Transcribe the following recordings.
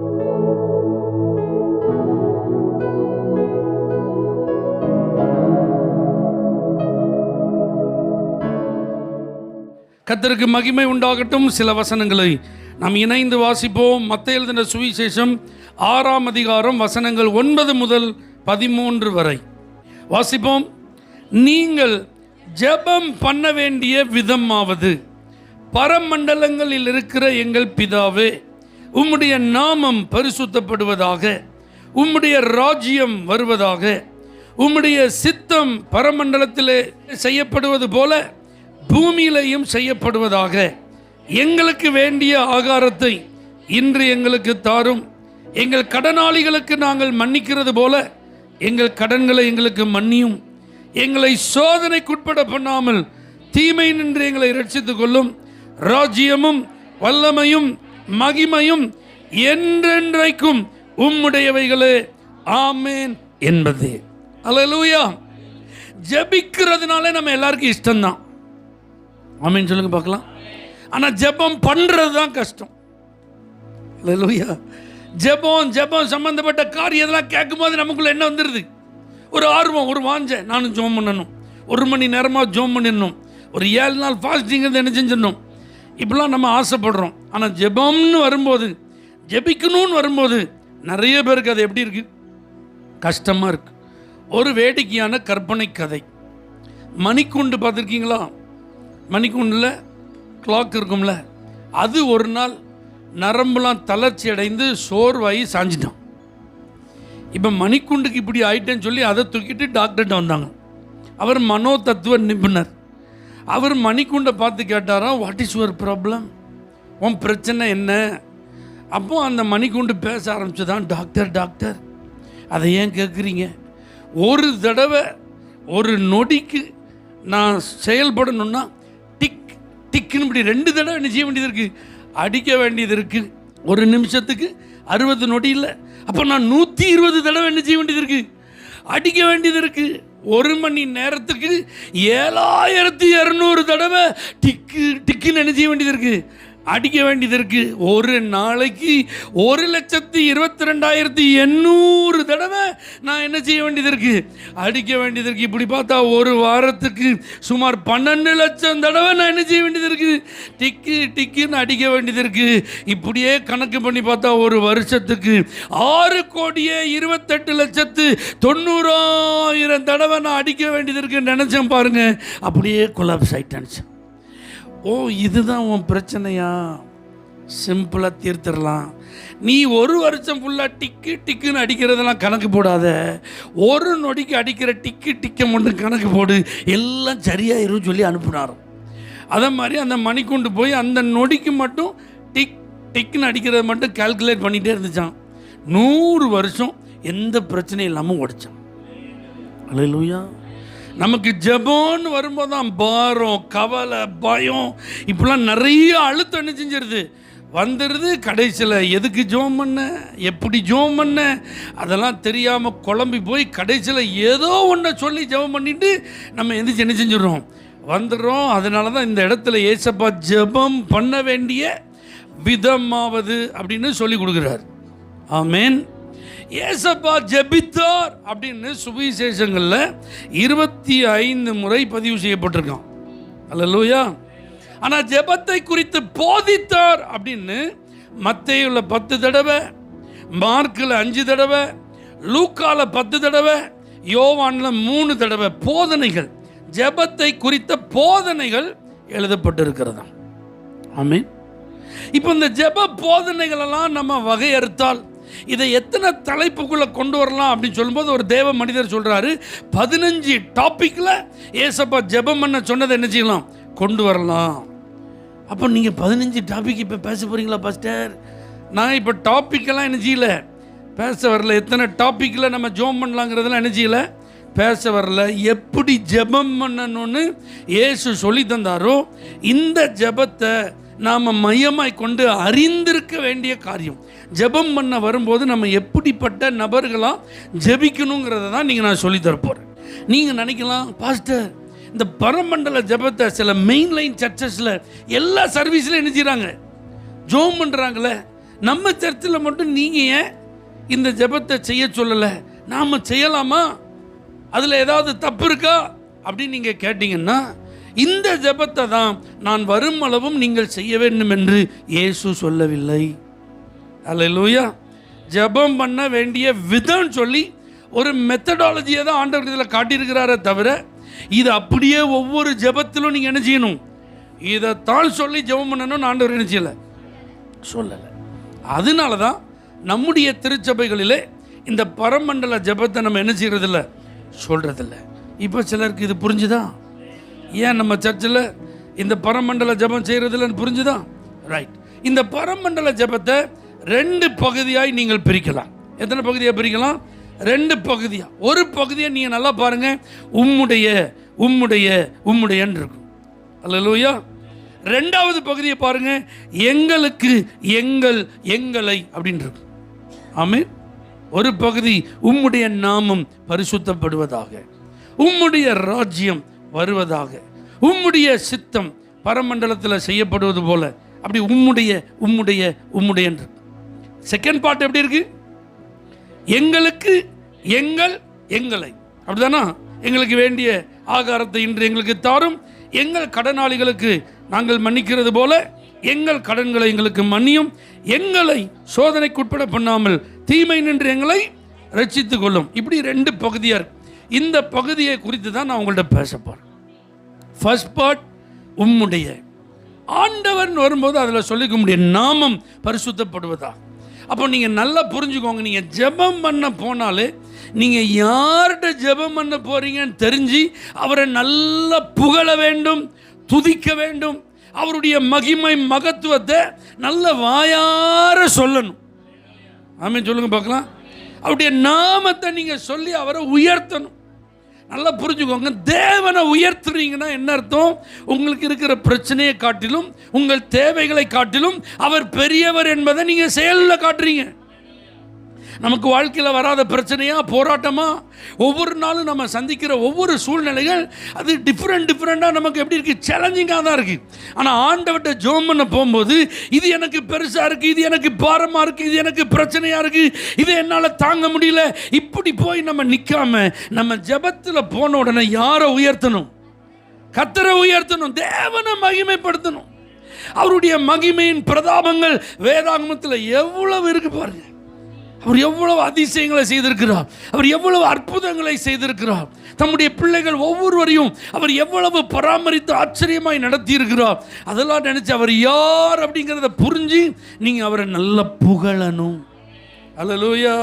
கர்த்தருக்கு மகிமை உண்டாகட்டும். சில வசனங்களை நாம் இணைந்து வாசிப்போம். மத்தேயு எழுதின சுவிசேஷம் 6ஆம் அதிகாரம் வசனங்கள் 9 முதல் 13 வரை வாசிப்போம். நீங்கள் ஜெபம் பண்ண வேண்டிய விதமாவது, பரமண்டலங்களில் இருக்கிற எங்கள் பிதாவே, உம்முடைய நாமம் பரிசுத்தப்படுவதாக, உம்முடைய ராஜ்யம் வருவதாக, உம்முடைய சித்தம் பரமண்டலத்திலே செய்யப்படுவது போல பூமியிலையும் செய்யப்படுவதாக. எங்களுக்கு வேண்டிய ஆகாரத்தை இன்று எங்களுக்கு தாரும். எங்கள் கடனாளிகளுக்கு நாங்கள் மன்னிக்கிறது போல எங்கள் கடன்களை எங்களுக்கு மன்னியும். எங்களை சோதனைக்குட்பட பண்ணாமல் தீமை நின்று எங்களை ரட்சித்துக் கொள்ளும். ராஜ்யமும் வல்லமையும் மகிமையும் என்றென்றைக்கும் உம்முடையவைகளே, ஆமேன் என்பதே. அல்லேலூயா. ஜெபிக்கிறதுனால நம்ம எல்லாருக்கும் இஷ்டம்தான். ஆமேன் சொல்லுங்க பார்க்கலாம். ஆனால் ஜெபம் பண்ணுறது தான் கஷ்டம். அல்லேலூயா. ஜெபம் சம்பந்தப்பட்ட காரியத்தெல்லாம் கேட்கும்போது நமக்குள்ள என்ன வந்துடுது? ஒரு ஆர்வம், ஒரு வாஞ்சை. நானும் ஜெபம் பண்ணணும், 1 மணி நேரமாக ஜெபம் பண்ணிடணும், ஒரு 7 நாள் ஃபாஸ்டிங் என்ன செஞ்சிடணும், இப்படிலாம் நம்ம ஆசைப்படுறோம். ஆனால் ஜெபம்னு வரும்போது, ஜெபிக்கணும்னு வரும்போது நிறைய பேருக்கு அது எப்படி இருக்குது? கஷ்டமாக இருக்குது. ஒரு வேடிக்கையான கற்பனை கதை. மணிக்கூண்டு பார்த்துருக்கீங்களா? மணிக்கூண்டில் கிளாக் இருக்கும்ல, அது ஒரு நாள் நரம்புலாம் தளர்ச்சி அடைந்து சோர்வாகி சாஞ்சிட்டான். இப்போ மணிக்கூண்டுக்கு இப்படி ஆயிட்டேன்னு சொல்லி அதை தூக்கிட்டு டாக்டர்கிட்ட வந்தாங்க. அவர் மனோ தத்துவ நிபுணர். அவர் மணிக்கூண்டை பார்த்து கேட்டாராம், வாட் இஸ் யுவர் ப்ராப்ளம், உன் பிரச்சனை என்ன? அப்போ அந்த மணிக்கூண்டு பேச ஆரம்பிச்சுதான், டாக்டர் அதை ஏன் கேட்குறீங்க? ஒரு தடவை ஒரு நொடிக்கு நான் செயல்படணும்னா டிக்குன்னு இப்படி 2 தடவை என்ன செய்ய வேண்டியது இருக்குது? அடிக்க வேண்டியது இருக்குது. ஒரு நிமிஷத்துக்கு 60 நொடி இல்லை. அப்போ நான் 120 தடவை என்ன செய்ய வேண்டியது இருக்குது? அடிக்க வேண்டியது இருக்குது. 1 மணி நேரத்துக்கு 7200 தடவை டிக்குன்னு என்ன செய்ய வேண்டியது இருக்குது? அடிக்க வேண்டியது இருக்குது. ஒரு நாளைக்கு 1,22,800 தடவை நான் என்ன செய்ய வேண்டியது இருக்குது? அடிக்க வேண்டியது இருக்குது. இப்படி பார்த்தா ஒரு வாரத்துக்கு சுமார் 12 லட்சம் தடவை நான் என்ன செய்ய வேண்டியது இருக்குது? டிக்குன்னு அடிக்க வேண்டியது இருக்குது. இப்படியே கணக்கு பண்ணி பார்த்தா ஒரு வருஷத்துக்கு 6,28,90,000 தடவை நான் அடிக்க வேண்டியது இருக்குன்னு நினச்சேன் பாருங்க. அப்படியே கொலாப்ஸ் ஆகிட்டேன். ஓ, இதுதான் உன் பிரச்சனையா? சிம்பிளாக தீர்த்திடலாம். நீ ஒரு வருஷம் ஃபுல்லாக டிக்குன்னு அடிக்கிறதெல்லாம் கணக்கு போடாத. ஒரு நொடிக்கு அடிக்கிற டிக்கை மட்டும் கணக்கு போடு, எல்லாம் சரியாயிரும் சொல்லி அனுப்புனார். அதே மாதிரி அந்த மணிக்கூண்டு போய் அந்த நொடிக்கு மட்டும் டிக்குன்னு அடிக்கிறத மட்டும் கால்குலேட் பண்ணிகிட்டே இருந்துச்சான். 100 வருஷம் எந்த பிரச்சனையும் இல்லாமல் ஓடிச்சான். அல்லேலூயா. நமக்கு ஜெபம்னு வரும்போது தான் பாரம், கவலை, பயம், இப்படிலாம் நிறைய அழுத்தம் என்ன செஞ்சிருது வந்துடுது. கடைசியில் எதுக்கு ஜெபம் பண்ண, எப்படி ஜெபம் பண்ண, அதெல்லாம் தெரியாமல் குழம்பி போய் கடைசியில் ஏதோ ஒன்றை சொல்லி ஜெபம் பண்ணிட்டு நம்ம எந்திரிச்சு என்ன செஞ்சிடறோம், வந்துடுறோம். அதனால தான் இந்த இடத்துல ஏசப்பா ஜெபம் பண்ண வேண்டிய விதமாவது அப்படின்னு சொல்லி கொடுக்குறார். ஆமேன். ஏசப்பா ஜெபித்தார் அப்படின்னு சுவிசேஷங்களில் 25 முறை பதிவு செய்யப்பட்டிருக்கான். அல்லேலூயா. ஆனால் ஜெபத்தை குறித்து போதித்தார் அப்படின்னு மத்தேயுல 10 தடவை, மார்க்கில் 5 தடவை, லூக்கால 10 தடவை, யோவானில் 3 தடவை போதனைகள், ஜெபத்தை குறித்த போதனைகள் எழுதப்பட்டிருக்கிறதா. ஆமீன். இப்போ இந்த ஜெப போதனைகளெல்லாம் நம்ம வகையறுத்தால் இதை எத்தனை தலைப்புக்குள்ளே கொண்டு வரலாம் அப்படின்னு சொல்லும்போது ஒரு தேவ மனிதர் சொல்கிறாரு, 15 டாப்பிக்கில் ஏசப்பா ஜெபம் பண்ண சொன்னதை என்ன செய்யலாம், கொண்டு வரலாம். அப்போ நீங்கள் 15 டாபிக் இப்போ பேச போகிறீங்களா பாஸ்டர்? நான் இப்போ டாப்பிக்கெல்லாம் என்ன செய்யல, பேச வரல. எத்தனை டாப்பிக்கில் நம்ம ஜெபம் பண்ணலாங்கிறதெல்லாம் என்ன செய்யலை, பேச வரல. எப்படி ஜெபம் பண்ணணும்னு இயேசு சொல்லி தந்தாரோ இந்த ஜெபத்தை நாம் மையமாய் கொண்டு அறிந்திருக்க வேண்டிய காரியம். ஜெபம் பண்ண வரும்போது நம்ம எப்படிப்பட்ட நபர்களாக ஜெபிக்கணுங்கிறத தான் நீங்கள் நான் சொல்லித்தரப்போகிறேன். நீங்கள் நினைக்கலாம், பாஸ்டர் இந்த பரமண்டல ஜெபத்தை சில மெயின் லைன் சர்ச்சஸில் எல்லா சர்வீஸ்லையும் என்ன செய்கிறாங்க, ஜெபம் பண்ணுறாங்களே, நம்ம சர்ச்சில் மட்டும் நீங்கள் ஏன் இந்த ஜெபத்தை செய்ய சொல்லலை, நாம் செய்யலாமா, அதில் ஏதாவது தப்பு இருக்கா அப்படின்னு நீங்கள் கேட்டீங்கன்னா, இந்த ஜெபத்தை தான் நான் வரும் அளவும் நீங்கள் செய்ய வேண்டும் என்று இயேசு சொல்லவில்லை. அல்லேலூயா. ஜெபம் பண்ண வேண்டிய விதம் சொல்லி ஒரு மெத்தடாலஜியை தான் ஆண்டவர் இதில் காட்டியிருக்கிறாரே தவிர, இது அப்படியே ஒவ்வொரு ஜெபத்திலும் நீங்கள் என்ன செய்யணும், இதைத்தான் சொல்லி ஜெபம் பண்ணணும்னு ஆண்டவர் என்ன செய்யலை, சொல்லலை. அதனால தான் நம்முடைய திருச்சபைகளிலே இந்த பரமண்டல ஜெபத்தை நம்ம என்ன செய்கிறதில்ல, சொல்கிறதில்ல. இப்போ சிலருக்கு இது புரிஞ்சுதா, ஏன் நம்ம சர்ச்சில் இந்த பரமண்டல ஜெபம் செய்கிறதில்லன்னு புரிஞ்சுதா? ரைட். இந்த பரமண்டல ஜெபத்தை 2 பகுதியாய் நீங்கள் பிரிக்கலாம். எத்தனை பகுதியாக பிரிக்கலாம்? 2 பகுதியாக. ஒரு பகுதியை நீங்கள் நல்லா பாருங்கள், உம்முடைய உம்முடைய உம்முடையன்னு இருக்கும். அல்லேலூயா. 2வது பகுதியை பாருங்க, எங்களுக்கு எங்கள் எங்களை அப்படின்னு இருக்கும். ஆமென். ஒரு பகுதி உம்முடைய நாமம் பரிசுத்தப்படுவதாக, உம்முடைய ராஜ்யம் வருவதாக, உம்முடைய சித்தம் பரமண்டலத்தில் செய்யப்படுவது போல, அப்படி உம்முடைய உம்முடைய உம்முடைய. செகண்ட் பார்ட் எப்படி இருக்கு? எங்களுக்கு எங்கள் எங்களை, அப்படிதானா? எங்களுக்கு வேண்டிய ஆகாரத்தை இன்று எங்களுக்கு தாரும், எங்கள் கடனாளிகளுக்கு நாங்கள் மன்னிக்கிறது போல எங்கள் கடன்களை எங்களுக்கு மன்னியும், எங்களை சோதனைக்குட்பட பண்ணாமல் தீமை நின்று எங்களை ரட்சித்துக் கொள்ளும். இப்படி 2 பகுதியாக இருக்கு. இந்த பகுதியை குறித்து தான் நான் உங்கள்கிட்ட பேச போறேன். ஃபர்ஸ்ட் பார்ட் உம்முடைய. ஆண்டவர் வரும்போது அதில் சொல்லிக்க முடியும் நாமம் பரிசுத்தப்படுவதா. அப்போ நீங்கள் நல்லா புரிஞ்சுக்கோங்க, நீங்கள் ஜெபம் பண்ண போனாலே நீங்கள் யார்கிட்ட ஜெபம் பண்ண போறீங்கன்னு தெரிஞ்சு அவரை நல்லா புகழ வேண்டும், துதிக்க வேண்டும், அவருடைய மகிமை மகத்துவத்தை நல்ல வாயார சொல்லணும். ஆமென் சொல்லுங்க பார்க்கலாம். அவருடைய நாமத்தை நீங்கள் சொல்லி அவரை உயர்த்தணும். நல்லா புரிஞ்சுக்கோங்க, தேவனை உயர்த்துறீங்கன்னா என்ன அர்த்தம்? உங்களுக்கு இருக்கிற பிரச்சனையை காட்டிலும் உங்கள் தேவைகளை காட்டிலும் அவர் பெரியவர் என்பதை நீங்கள் செயலில் காட்டுறீங்க. நமக்கு வாழ்க்கையில் வராத பிரச்சனையா போராட்டமா, ஒவ்வொரு நாளும் நம்ம சந்திக்கிற ஒவ்வொரு சூழ்நிலைகள் அது டிஃப்ரெண்ட்டாக நமக்கு எப்படி இருக்குது, சேலஞ்சிங்காக தான் இருக்குது. ஆனால் ஆண்டவர்கிட்ட ஜெபம் பண்ண போகும்போது இது எனக்கு பெருசாக இருக்குது, இது எனக்கு பாரமாக இருக்குது, இது எனக்கு பிரச்சனையாக இருக்குது, இது என்னால் தாங்க முடியல, இப்படி போய் நம்ம நிற்காம நம்ம ஜெபத்தில் போன உடனே யாரை உயர்த்தணும்? கர்த்தரை உயர்த்தணும், தேவனை மகிமைப்படுத்தணும். அவருடைய மகிமையின் பிரதாபங்கள் வேதாகமத்தில் எவ்வளவு இருக்கு பாருங்க. அவர் எவ்வளவு அதிசயங்களை செய்திருக்கிறார், அவர் எவ்வளவு அற்புதங்களை செய்திருக்கிறார், தம்முடைய பிள்ளைகள் ஒவ்வொருவரையும் அவர் எவ்வளவு பராமரித்து ஆச்சரியமாய் நடத்தி இருக்கிறார். அதெல்லாம் நினைச்சு அவர் யார் அப்படிங்கிறத புரிஞ்சு நீங்க அவரை நல்ல புகழணும். அல்லேலூயா.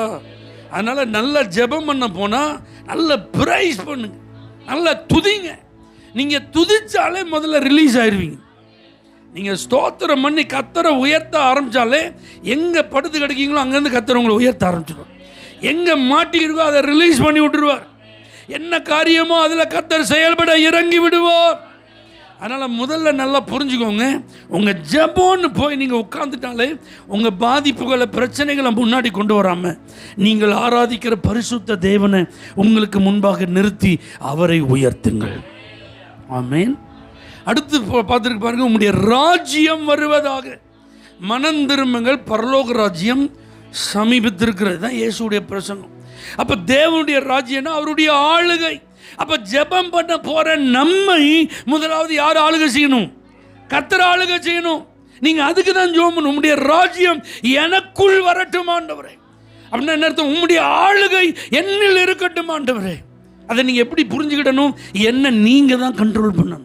அதனால நல்ல ஜெபம் பண்ண போனா நல்ல பிரைஸ் பண்ணுங்க, நல்ல துதிங்க. நீங்க துதிச்சாலே முதல்ல ரிலீஸ் ஆயிருவீங்க. நீங்கள் ஸ்தோத்திரம் பண்ணி கர்த்தரை உயர்த்த ஆரம்பித்தாலே எங்கே படுத்து கிடைக்கீங்களோ அங்கேருந்து கர்த்தர் உங்களை உயர்த்த ஆரம்பிச்சிடுவார். எங்கே மாட்டியிருக்கோ அதை ரிலீஸ் பண்ணி விட்டுருவார். என்ன காரியமோ அதில் கர்த்தர் செயல்பட இறங்கி விடுவார். அதனால் முதல்ல நல்லா புரிஞ்சுக்கோங்க, உங்கள் ஜெபம்னு போய் நீங்கள் உட்காந்துட்டாலே உங்கள் பாதிப்புகளை பிரச்சனைகளை முன்னாடி கொண்டு வராமல் நீங்கள் ஆராதிக்கிற பரிசுத்த தேவனை உங்களுக்கு முன்பாக நிறுத்தி அவரை உயர்த்துங்கள். ஆமென். அடுத்து பார்த்துருக்கு பாருங்க, உம்முடைய ராஜ்யம் வருவதாக. மனம் திரும்புங்கள், பரலோக ராஜ்யம் சமீபத்திருக்கிறது தான் இயேசுடைய பிரசங்கம். அப்போ தேவனுடைய ராஜ்யம்னா அவருடைய ஆளுகை. அப்போ ஜெபம் பண்ண போற நம்மை முதலாவது யார் ஆளுகை செய்யணும்? கர்த்தர் ஆளுகை செய்யணும். நீங்க அதுக்கு தான் ஜெபம் பண்ணணும். உம்முடைய ராஜ்யம் எனக்குள் வரட்டும் ஆண்டவரே. அப்படின்னா என்ன அர்த்தம்? உம்முடைய ஆளுகை என்னில் இருக்கட்டும் ஆண்டவரே. அதை நீங்க எப்படி புரிஞ்சுக்கிடணும்? என்ன நீங்க தான் கண்ட்ரோல் பண்ணணும்.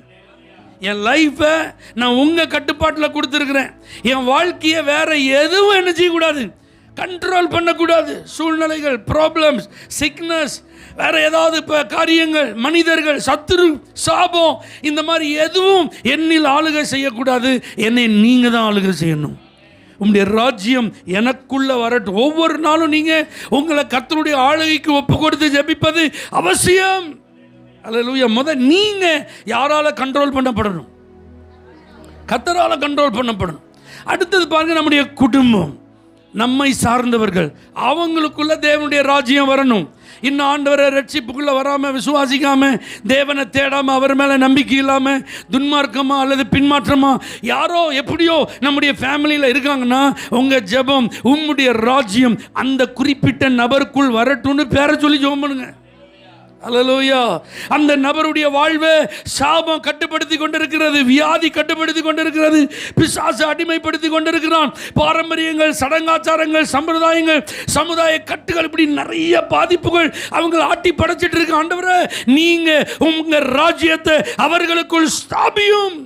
என் லைஃப்பை நான் உங்கள் கட்டுப்பாட்டில் கொடுத்துருக்குறேன். என் வாழ்க்கையை வேற எதுவும் என்ன செய்யக்கூடாது, கண்ட்ரோல் பண்ணக்கூடாது. சூழ்நிலைகள், ப்ராப்ளம்ஸ், சிக்னஸ், வேற ஏதாவது இப்போ காரியங்கள், மனிதர்கள், சத்துரு, சாபம், இந்த மாதிரி எதுவும் என்னில் ஆளுகை செய்யக்கூடாது. என்னை நீங்கள் தான் ஆளுகை செய்யணும். உங்களுடைய ராஜ்யம் எனக்குள்ள வரட்டும். ஒவ்வொரு நாளும் நீங்கள் உங்களை கர்த்தருடைய ஆளுகைக்கு ஒப்பு கொடுத்து ஜெபிப்பது அவசியம். அல்லேலூயா. முதல் நீங்க யாரால கண்ட்ரோல் பண்ணப்படணும்? கர்த்தரால கண்ட்ரோல் பண்ணப்படணும். அடுத்தது பாருங்க, நம்முடைய குடும்பம். நம்மை சார்ந்தவர்கள், அவங்களுக்குள்ள தேவனுடைய ராஜ்யம் வரணும். இன்னும் ஆண்டவரை ரட்சிப்புக்குள்ள வராமல், விசுவாசிக்காம, தேவனை தேடாமல், அவர் மேலே நம்பிக்கை இல்லாமல், துன்மார்க்கமா அல்லது பின்மாற்றமா யாரோ எப்படியோ நம்முடைய ஃபேமிலியில் இருக்காங்கன்னா, உங்கள் ஜெபம் உம்முடைய ராஜ்யம் அந்த குறிப்பிட்ட நபருக்குள் வரட்டும்னு பேரை சொல்லி ஜெபம் பண்ணுங்க. அல்லேலூயா. அந்த நபருடைய வாழ்வை சாபம் கட்டுப்படுத்தி கொண்டிருக்கிறது, வியாதி கட்டுப்படுத்தி கொண்டிருக்கிறது, பிசாசு அடிமைப்படுத்தி கொண்டிருக்கிறான். பாரம்பரியங்கள், சடங்காச்சாரங்கள், சம்பிரதாயங்கள், சமுதாய கட்டுகள், இப்படி நிறைய பாதிப்புகள் அவங்களை ஆட்டி படைச்சிட்டு இருக்கு. ஆண்டவரே, நீங்க உங்க ராஜ்யத்தை அவர்களுக்குள் ஸ்தாபியும்,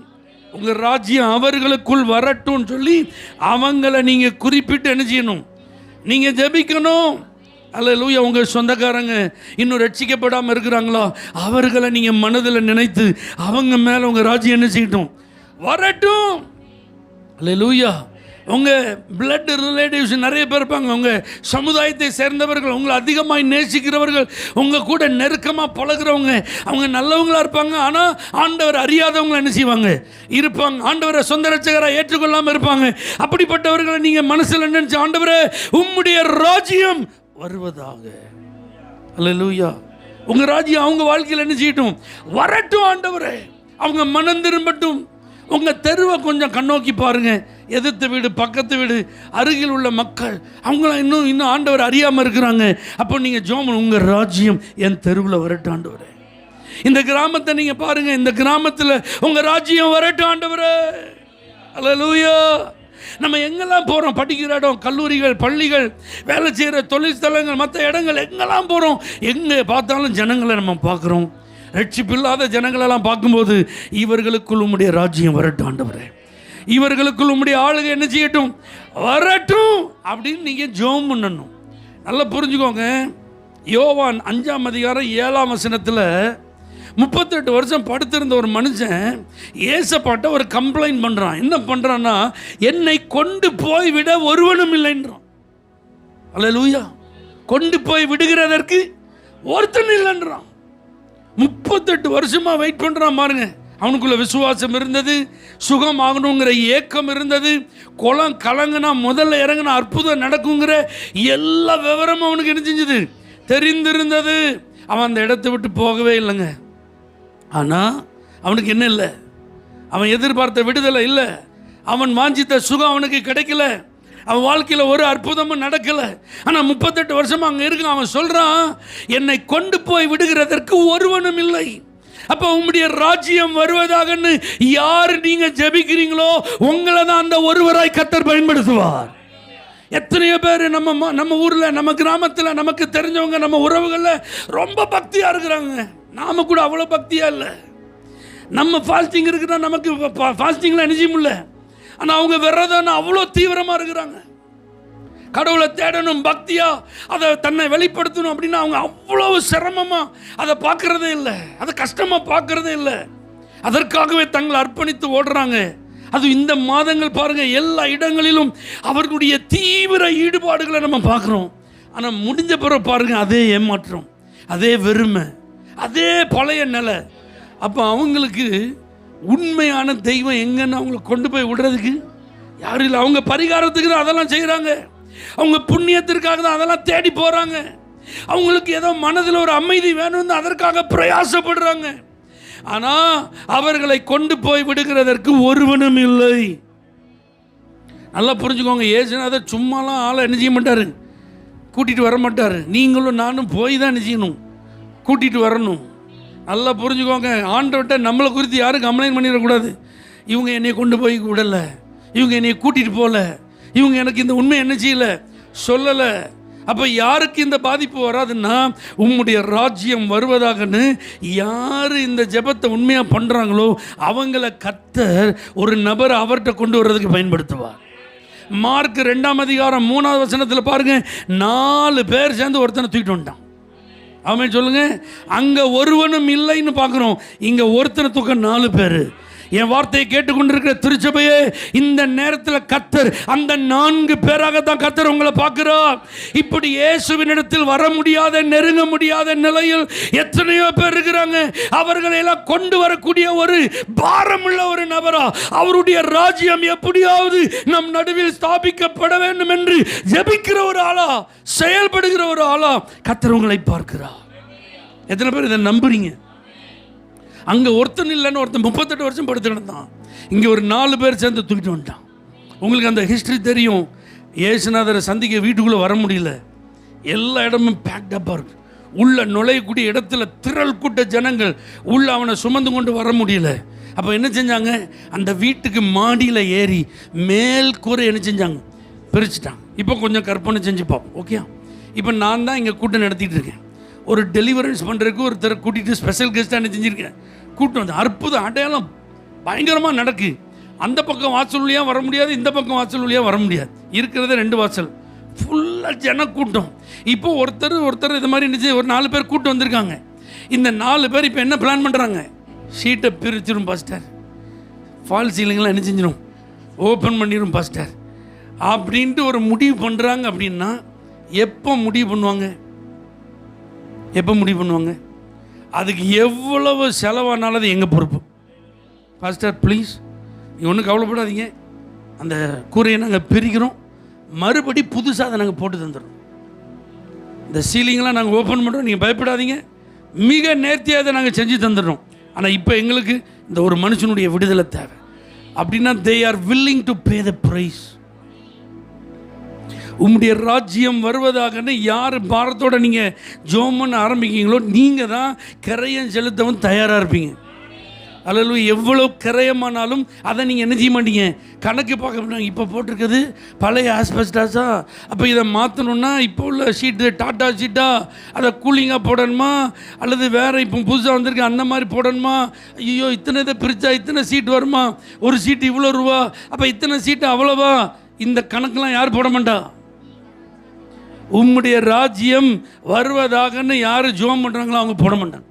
உங்க ராஜ்யம் அவர்களுக்குள் வரட்டும் சொல்லி அவங்கள நீங்க குறிப்பிட்டு என்ன செய்யணும்? நீங்க ஜெபிக்கணும். அல்லேலூயா. உங்கள் சொந்தக்காரங்க இன்னும் ரட்சிக்கப்படாமல் இருக்கிறாங்களா, அவர்களை நீங்கள் மனதில் நினைத்து அவங்க மேலே உங்கள் ராஜ்யம் என்ன செய்யட்டும்? வரட்டும். அல்லேலூயா. உங்கள் பிளட் ரிலேட்டிவ்ஸ் நிறைய பேர் இருப்பாங்க, உங்கள் சமுதாயத்தை சேர்ந்தவர்கள், உங்களை அதிகமாக நேசிக்கிறவர்கள், உங்கள் கூட நெருக்கமாக பழகிறவங்க, அவங்க நல்லவங்களாக இருப்பாங்க. ஆனால் ஆண்டவர் அறியாதவங்களை என்ன செய்வாங்க? இருப்பாங்க. ஆண்டவரை சொந்த ரட்சகராக ஏற்றுக்கொள்ளாமல் இருப்பாங்க. அப்படிப்பட்டவர்களை நீங்கள் மனசில் நினைச்சு, ஆண்டவரே உம்முடைய ராஜ்யம் வருவதாக. அல்லேலூயா. உங்க ராஜ்யம் அவங்க வாழ்க்கையில் என்ன செய்யட்டும்? வரட்டும் ஆண்டவரே. அவங்க மனம் திரும்பட்டும். உங்க தெருவை கொஞ்சம் கண்ணோக்கி பாருங்க. எதிர்த்த வீடு, பக்கத்து வீடு, அருகில் உள்ள மக்கள், அவங்களாம் இன்னும் ஆண்டவர் அறியாமல் இருக்கிறாங்க. அப்போ நீங்க ஜெபம், உங்க ராஜ்யம் என் தெருவில் வரட்டும் ஆண்டவரே. இந்த கிராமத்தை நீங்க பாருங்க, இந்த கிராமத்தில் உங்க ராஜ்யம் வரட்டும் ஆண்டவரே. அல்லேலூயா. நம்ம எங்கெல்லாம் போகிறோம், படிக்கிற இடம், கல்லூரிகள், பள்ளிகள், வேலை செய்கிற தொழிற்ஸ்தலங்கள், மற்ற இடங்கள் எங்கெல்லாம் போகிறோம், எங்கே பார்த்தாலும் ஜனங்களை நம்ம பார்க்குறோம். ரட்சிப்பில்லாத ஜனங்களெல்லாம் பார்க்கும்போது, இவர்களுக்குள் உம்முடைய ராஜ்யம் வரட்டும் ஆண்டவரே, இவர்களுக்குள் உம்முடைய ஆளுகை என்ன செய்யட்டும்? வரட்டும் அப்படின்னு நீங்கள் ஜெபம் பண்ணணும். நல்லா புரிஞ்சுக்கோங்க. யோவான் 5ஆம் அதிகாரம் 7ஆம் வசனத்தில் 38 வருஷம் படுத்திருந்த ஒரு மனுஷன் ஏசப்பாட்ட ஒரு கம்ப்ளைண்ட் பண்ணுறான். என்ன பண்ணுறான்னா, என்னை கொண்டு போய் விட ஒருவனும் இல்லைன்றான். அல்லேலூயா. கொண்டு போய் விடுகிறதற்கு ஒருத்தன் இல்லைன்றான். 38 வருஷமாக வெயிட் பண்ணுறான் பாருங்க. அவனுக்குள்ள விசுவாசம் இருந்தது, சுகம் ஆகணுங்கிற ஏக்கம் இருந்தது, குளம் கலங்கினா முதல்ல இறங்கினா அற்புதம் நடக்குங்கிற எல்லா விவரமும் அவனுக்கு என்ன செஞ்சது? தெரிந்திருந்தது. அவன் அந்த இடத்தை விட்டு போகவே இல்லைங்க. ஆனால் அவனுக்கு என்ன இல்லை? அவன் எதிர்பார்த்த விடுதலை இல்லை. அவன் வாஞ்சித்த சுகம் அவனுக்கு கிடைக்கல. அவன் வாழ்க்கையில் ஒரு அற்புதமும் நடக்கலை. ஆனால் 38 வருஷமாக அங்கே இருக்கான். அவன் சொல்கிறான், என்னை கொண்டு போய் விடுகிறதற்கு ஒருவனும் இல்லை. அப்போ உம்முடைய ராஜ்யம் வருவதாகன்னு யார் நீங்கள் ஜெபிக்கிறீங்களோ, உங்களை தான் அந்த ஒருவராய் கர்த்தர் பயன்படுத்துவார். எத்தனையோ பேர் நம்ம ஊரில், நம்ம கிராமத்தில், நமக்கு தெரிஞ்சவங்க, நம்ம உறவுகளில் ரொம்ப பக்தியாக இருக்கிறாங்க. நாம கூட அவ்வளோ பக்தியாக இல்லை. நம்ம ஃபாஸ்டிங் இருக்குன்னா நமக்கு ஃபாஸ்டிங்கில் நிச்சயம் இல்லை. ஆனால் அவங்க விரதம் அவ்வளோ தீவிரமாக இருக்கிறாங்க. கடவுளை தேடணும், பக்தியாக அதை தன்னை வெளிப்படுத்தணும் அப்படின்னா அவங்க அவ்வளோ சிரமமாக அதை பார்க்குறதே இல்லை, அதை கஷ்டமாக பார்க்குறதே இல்லை. அதற்காகவே தங்களை அர்ப்பணித்து ஓடுறாங்க. அது இந்த மாதங்கள் பாருங்கள், எல்லா இடங்களிலும் அவர்களுடைய தீவிர ஈடுபாடுகளை நம்ம பார்க்குறோம். ஆனால் முடிஞ்ச பிறகு பாருங்கள், அதே ஏமாற்றம், அதே வெறுமை, அதே பழைய நிலை. அப்போ அவங்களுக்கு உண்மையான தெய்வம் எங்கன்னு அவங்களை கொண்டு போய் விடுறதுக்கு யாரும் இல்லை. அவங்க பரிகாரத்துக்கு தான் அதெல்லாம் செய்கிறாங்க, அவங்க புண்ணியத்திற்காக தான் அதெல்லாம் தேடி போகிறாங்க. அவங்களுக்கு ஏதோ மனதில் ஒரு அமைதி வேணும்னு அதற்காக பிரயாசப்படுறாங்க. ஆனால் அவர்களை கொண்டு போய் விடுகிறதற்கு ஒருவனும் இல்லை. நல்லா புரிஞ்சுக்கோங்க. ஏசுநாதர் சும்மாலாம் ஆளை என்ன செய்ய மாட்டார், கூட்டிகிட்டு வர மாட்டார். நீங்களும் நானும் போய் தான் என்ன செய்யணும், கூட்டிகிட்டு வரணும். நல்லா புரிஞ்சுக்கோங்க. ஆண்டவர்கிட்ட நம்மளை குறித்து யாரும் கம்ப்ளைண்ட் பண்ணிடக்கூடாது. இவங்க என்னை கொண்டு போய் விடலை, இவங்க என்னை கூட்டிகிட்டு போகல, இவங்க எனக்கு இந்த உண்மை என்ன செய்யலை, சொல்லலை. அப்போ யாருக்கு இந்த பாதிப்பு வராதுன்னா, உம்முடைய ராஜ்யம் வருவதாகன்னு யார் இந்த ஜெபத்தை உண்மையாக பண்ணுறாங்களோ அவங்கள கர்த்தர் ஒரு நபரை அவர்கிட்ட கொண்டு வர்றதுக்கு பயன்படுத்துவார். மார்க் 2ஆம் அதிகாரம் 3ஆவது வசனத்தில் பாருங்கள், 4 பேர் சேர்ந்து ஒருத்தனை தூக்கிட்டு வந்துட்டான். ஆமென் சொல்லுங்க. அங்கே ஒருவனும் இல்லைன்னு பார்க்குறோம், இங்கே ஒருத்தனை தூக்க 4 பேர். என் வார்த்தையை கேட்டுக்கொண்டிருக்கிற திருச்சபையே, இந்த நேரத்தில் கர்த்தர் அந்த 4 பேராகத்தான் கர்த்தர் உங்களை பார்க்கிறார். இப்படி இயேசுவினிடத்தில் வர முடியாத, நெருங்க முடியாத நிலையில் எத்தனையோ பேர் இருக்கிறாங்க. அவர்களை எல்லாம் கொண்டு வரக்கூடிய ஒரு பாரமுள்ள ஒரு நபரா, அவருடைய ராஜ்யம் எப்படியாவது நம் நடுவில் ஸ்தாபிக்கப்பட வேண்டும் என்று ஜெபிக்கிற ஒரு ஆளா, செயல்படுகிற ஒரு ஆளா கர்த்தர் உங்களை பார்க்கிறார். எத்தனை பேர் இதை நம்புறீங்க? அங்கே ஒருத்தன் இல்லைன்னு ஒருத்தன் 38 வருஷம் படுத்து கிடந்தான். இங்கே ஒரு 4 பேர் சேர்ந்து தூக்கிட்டு வந்துட்டான். உங்களுக்கு அந்த ஹிஸ்ட்ரி தெரியும். இயேசுநாதரை சந்திக்க வீட்டுக்குள்ளே வர முடியல. எல்லா இடமும் பேக்டப்பாக இருக்கு. உள்ள நுழையக்கூடிய இடத்துல திரள் கூட்ட ஜனங்கள், உள்ள அவனை சுமந்து கொண்டு வர முடியல. அப்போ என்ன செஞ்சாங்க? அந்த வீட்டுக்கு மாடியில் ஏறி மேல் கூரை என்ன செஞ்சாங்க? பிரிச்சுட்டாங்க. இப்போ கொஞ்சம் கற்பனை செஞ்சு பார்ப்போம். ஓகே, இப்போ நான் தான் இங்கே கூட்டம் நடத்திட்டு இருக்கேன். ஒரு டெலிவரன்ஸ் பண்ணுறதுக்கு ஒருத்தர் கூட்டிகிட்டு ஸ்பெஷல் கெஸ்ட்டாக என்ன செஞ்சுருக்கேன்? கூட்டம் வந்து அற்புதம் அடையாளம் பயங்கரமாக நடக்கு. அந்த பக்கம் வாசல் வழியாக வர முடியாது, இந்த பக்கம் வாசல் வழியாக வர முடியாது. இருக்கிறது 2 வாசல், ஃபுல்லாக ஜன கூட்டம். இப்போ ஒருத்தர் இது மாதிரி இருந்துச்சு. ஒரு 4 பேர் கூட்டம் வந்திருக்காங்க. இந்த 4 பேர் இப்போ என்ன பிளான் பண்ணுறாங்க? ஷீட்டை பிரிச்சிடும் பாஸ்டர், ஃபால் சீலிங்லாம் என்ன செஞ்சிடும்? ஓப்பன் பண்ணிடும் பாஸ்டர் அப்படின்ட்டு ஒரு முடிவு பண்ணுறாங்க. அப்படின்னா எப்போ முடிவு பண்ணுவாங்க? அதுக்கு எவ்வளவு செலவானாலும் அது எங்கள் பொறுப்பு. பாஸ்டர் ப்ளீஸ், நீங்கள் ஒன்றும் கவலைப்படாதீங்க, அந்த கூரையை நாங்கள் பிரிக்கிறோம், மறுபடி புதுசாக அதை நாங்கள் போட்டு தந்துடுறோம். இந்த சீலிங்லாம் நாங்கள் ஓப்பன் பண்ணுறோம், நீங்கள் பயப்படாதீங்க, மிக நேர்த்தியாக அதை நாங்கள் செஞ்சு தந்துடுறோம். ஆனால் இப்போ எங்களுக்கு இந்த ஒரு மனுஷனுடைய விடுதலை தேவை. அப்படின்னா they are willing to pay the price. உம்முடைய ராஜ்யம் வருவதாகன்னு யார் பாரத்தோட நீங்கள் ஜோமன் ஆரம்பிக்கீங்களோ, நீங்கள் தான் கரையம் செலுத்தவும் தயாராக இருப்பீங்க. அல்லது எவ்வளோ கரையமானாலும் அதை நீங்கள் என்ன செய்ய மாட்டீங்க? கணக்கு பார்க்க மாட்டாங்க. இப்போ போட்டிருக்கிறது பழைய ஆஸ்பெஸ்டாஸா, அப்போ இதை மாற்றணுன்னா இப்போ உள்ள ஷீட்டு டாட்டா ஷீட்டா, அதை கூலிங்காக போடணுமா, அல்லது வேறு இப்போ புதுசாக வந்திருக்கு அந்த மாதிரி போடணுமா? ஐயோ, இத்தனை இதை பிரித்தா இத்தனை சீட் வருமா? ஒரு சீட்டு இவ்வளோ ரூபா, அப்போ இத்தனை சீட்டு அவ்வளோவா? இந்த கணக்கெலாம் யார் போட மாட்டா? உம்முடைய ராஜ்யம் வருவதாகன்னு யார் ஜோம் பண்ணுறாங்களோ அவங்க போட மாட்டாங்க.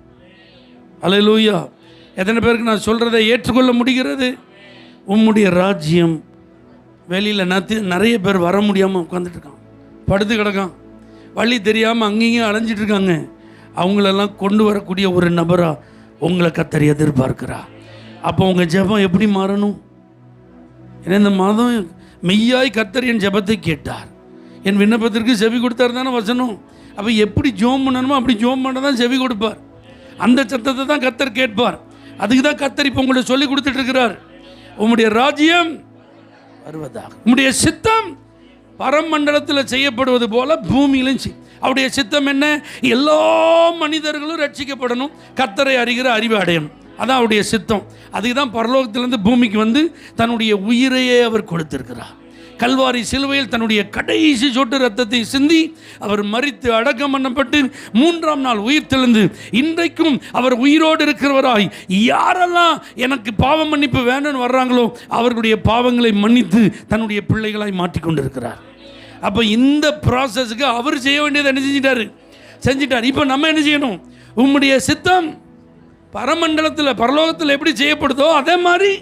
அல்லேலூயா. எத்தனை பேருக்கு நான் சொல்கிறதை ஏற்றுக்கொள்ள முடிகிறது? உம்முடைய ராஜ்யம். வெளியில் நிறைய பேர் வர முடியாமல் உட்காந்துட்டு இருக்கான், படுத்து கிடக்கான், வழி தெரியாமல் அங்கேயும் அலைஞ்சிட்டு இருக்காங்க. அவங்களெல்லாம் கொண்டு வரக்கூடிய ஒரு நபராக உங்களை கர்த்தர் எதிர்பார்க்கிறா. அப்போ உங்கள் ஜெபம் எப்படி மாறணும்? ஏன்னா இந்த மாதம் மெய்யாய் கர்த்தர் என் ஜெபத்தை கேட்டார், என் விண்ணப்பத்திற்கு செவி கொடுத்தார் தானே வசனம். அப்போ எப்படி ஜோம் பண்ணணுமோ அப்படி ஜோம் பண்ண தான் செவி கொடுப்பார். அந்த சத்தத்தை தான் கர்த்தர் கேட்பார். அதுக்கு தான் கர்த்தர் இப்போ உங்களை சொல்லி கொடுத்துட்டு இருக்கிறார். உம்முடைய ராஜ்யம் வருவதாக, உம்முடைய சித்தம் பரமண்டலத்தில் செய்யப்படுவது போல பூமியிலும் செய். அவருடைய சித்தம் என்ன? எல்லா மனிதர்களும் ரட்சிக்கப்படணும், கர்த்தரை அறிகிற அறிவை அடையணும். அதான் அவருடைய சித்தம். அதுக்கு தான் பரலோகத்திலிருந்து பூமிக்கு வந்து தன்னுடைய உயிரையே அவர் கொடுத்திருக்கிறார். கல்வாரி சிலுவையில் தன்னுடைய கடைசி சொட்டு ரத்தத்தை சிந்தி அவர் மரித்து அடக்கம் பண்ணப்பட்டு 3ஆம் நாள் உயிர் தெழுந்து இன்றைக்கும் அவர் உயிரோடு இருக்கிறவராய் யாரெல்லாம் எனக்கு பாவ மன்னிப்பு வேணும்னு வர்றாங்களோ அவர்களுடைய பாவங்களை மன்னித்து தன்னுடைய பிள்ளைகளாய் மாற்றிக்கொண்டிருக்கிறார். அப்போ இந்த ப்ராசஸுக்கு அவர் செய்ய வேண்டியதை என்ன செஞ்சிட்டார். இப்போ நம்ம என்ன செய்யணும்? உம்முடைய சித்தம் பரமண்டலத்தில் பரலோகத்தில் எப்படி செய்யப்படுதோ அதே மாதிரி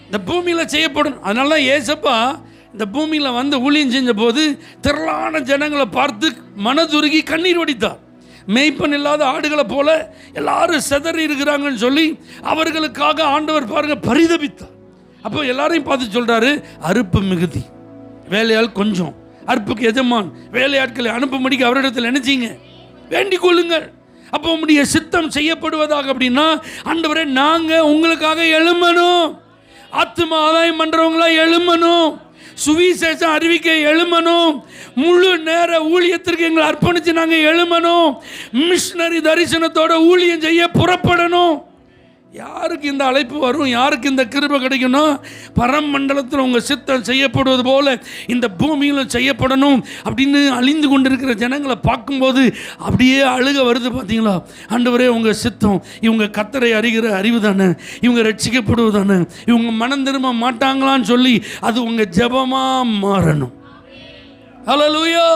இந்த பூமியில் செய்யப்படும். அதனால தான் ஏசப்பா இந்த பூமியில் வந்து ஊழியம் செஞ்ச போது திரளான ஜனங்களை பார்த்து மனதுருகி கண்ணீர் வடித்தார். மேய்ப்பன் இல்லாத ஆடுகளை போல எல்லாரும் சிதறி இருக்கிறாங்கன்னு சொல்லி அவர்களுக்காக ஆண்டவர் பாருங்க பரிதபித்தார். அப்போ எல்லாரையும் பார்த்து சொல்றாரு, அறுப்பு மிகுதி, வேலையாள் கொஞ்சம், அறுப்புக்கு எஜமான் வேலையாட்களை அனுப்பும்படிக்கு அவரிடத்தில் நினைச்சிங்க வேண்டிக் கொள்ளுங்கள். அப்போ உங்களுடைய சித்தம் செய்யப்படுவதாக. அப்படின்னா ஆண்டவரே நாங்கள் உங்களுக்காக எழுமணும், ஆத்தும ஆதாயம் பண்றவங்களா எழுமணும், சுவிசேஷம் அறிவிக்க எழுமணும், முழு நேர ஊழியத்திற்கு எங்களை அர்ப்பணித்து நாங்கள் எழுமணும், மிஷனரி தரிசனத்தோட ஊழியம் செய்ய புறப்படணும். யாருக்கு இந்த அழைப்பு வரும்? யாருக்கு இந்த கிருபை கிடைக்கணும்? பரமண்டலத்தில் உங்கள் சித்தம் செய்யப்படுவது போல இந்த பூமியிலும் செய்யப்படணும் அப்படின்னு அழிந்து கொண்டிருக்கிற ஜனங்களை பார்க்கும்போது அப்படியே அழுக வருது. பார்த்தீங்களா? ஆண்டவரே உங்கள் சித்தம், இவங்க கர்த்தரை அறிகிற அறிவு தானே, இவங்க ரட்சிக்கப்படுவது தானே, இவங்க மனம் திரும்ப மாட்டாங்களான்னு சொல்லி அது உங்கள் ஜெபமாக மாறணும். ஹல்லேலூயா.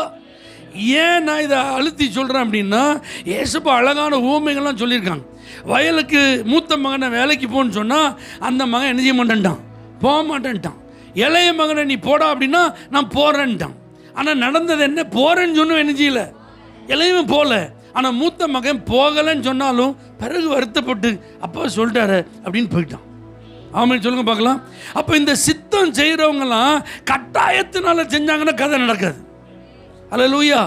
ஏன் நான் இதை அழுத்தி சொல்கிறேன் அப்படின்னா, இயேசுப்பா அழகான ஊமைகள்லாம் சொல்லியிருக்காங்க. வயலுக்கு மூத்த மகனை வேலைக்கு போன்னு சொன்னால் அந்த மகன் என்ன செய்ய மாட்டேன்ட்டான், போக மாட்டேன்ட்டான். இளைய மகனை நீ போடா அப்படின்னா நான் போகிறேன்ட்டான். ஆனால் நடந்தது என்ன, போகிறேன்னு சொன்னும் என்ன செய்யலை, இளையவன் போகல. ஆனால் மூத்த மகன் போகலைன்னு சொன்னாலும் பிறகு வருத்தப்பட்டு அப்பா சொல்லிட்டாரு அப்படின்னு போயிட்டான். ஆமாம் சொல்லுங்க பார்க்கலாம். அப்போ இந்த சித்தம் செய்கிறவங்களாம் கட்டாயத்தினால செஞ்சாங்கன்னா கதை நடக்காது. அல்லேலூயா.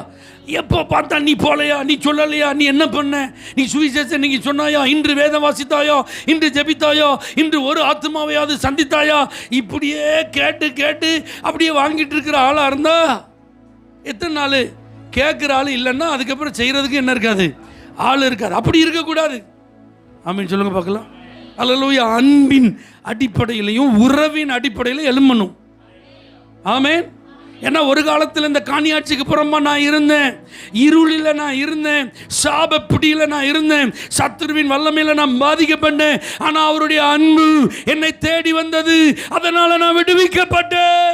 எப்போ பார்த்தா நீ போலையா, நீ சொல்லலையா, நீ என்ன பண்ண, நீ சுவிசேஷம் நீங்க சொன்னாயா, இன்று வேதம் வாசித்தாயோ, இன்று ஜெபித்தாயோ, இன்று ஒரு ஆத்மாவையாவது சந்தித்தாயா, இப்படியே கேட்டு கேட்டு அப்படியே வாங்கிட்டு இருக்கிற ஆளாக இருந்தா எத்தனை நாள் கேட்குற ஆள் இல்லைன்னா அதுக்கப்புறம் செய்கிறதுக்கு என்ன இருக்காது, ஆள் இருக்காது. அப்படி இருக்கக்கூடாது. ஆமீன் சொல்லுங்க பார்க்கலாம். அல்லேலூயா. அன்பின் அடிப்படையிலையும் உறவின் அடிப்படையில் எழும்பணும். ஆமேன். ஏன்னா ஒரு காலத்தில் இந்த காணியாட்சிக்கு புறமா நான் இருந்தேன், இருளில் நான் இருந்தேன், சாப பிடியில் நான் இருந்தேன், சத்துருவின் வல்லமையில் நான் பாதிக்கப்பட்டேன். ஆனால் அவருடைய அன்பு என்னை தேடி வந்தது, அதனால நான் விடுவிக்கப்பட்டேன்.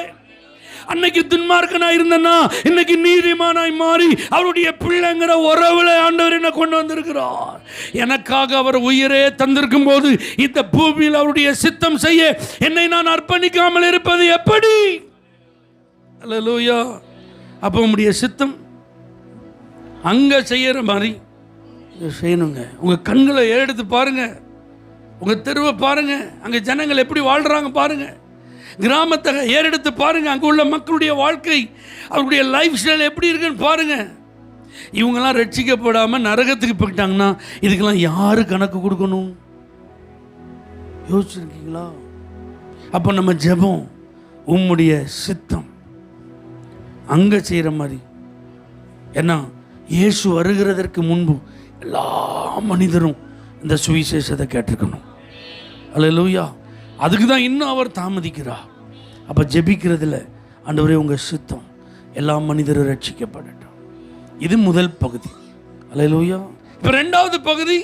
அன்னைக்கு துன்மார்க்கனா இருந்தேன்னா இன்னைக்கு நீதிமானாய் மாறி அவருடைய பிள்ளைங்கிற உறவுல ஆண்டவர் என்ன கொண்டு வந்திருக்கிறார். எனக்காக அவர் உயிரே தந்திருக்கும் போது இந்த பூமியில் அவருடைய சித்தம் செய்ய என்னை நான் அர்ப்பணிக்காமல் இருப்பது எப்படி? அல்லேலூயா. அப்போ உங்களுடைய சித்தம் அங்க செய்யற மாதிரி செய்யணுங்க. உங்க கண்களை எடுத்து பாருங்க, உங்க தெருவை பாருங்க, அங்க ஜனங்கள் எப்படி வாழ்றாங்க பாருங்க, கிராமத்தை ஏறெடுத்து பாருங்க, அங்கே உள்ள மக்களுடைய வாழ்க்கை, அவருடைய லைஃப் ஸ்டைல் எப்படி இருக்குன்னு பாருங்க. இவங்கெல்லாம் ரட்சிக்கப்படாமல் நரகத்துக்கு போயிட்டாங்கன்னா இதுக்கெல்லாம் யாரு கணக்கு கொடுக்கணும்? யோசிச்சிருக்கீங்களா? அப்போ நம்ம ஜெபம் உம்முடைய சித்தம் அங்கே செய்கிற மாதிரி. ஏன்னா இயேசு வருகிறதற்கு முன்பு எல்லா மனிதரும் இந்த சுவிசேஷத்தை கேட்டிருக்கணும். அல்லேலூயா. அதுக்கு தான் இன்னும் அவர் தாமதிக்கிறார். அப்போ ஜெபிக்கிறதுல ஆண்டவரே உங்கள் சித்தம் எல்லா மனிதரும் ரட்சிக்கப்படட்டும். இது முதல் பகுதி. அல்லேலூயா. இப்போ ரெண்டாவது பகுதி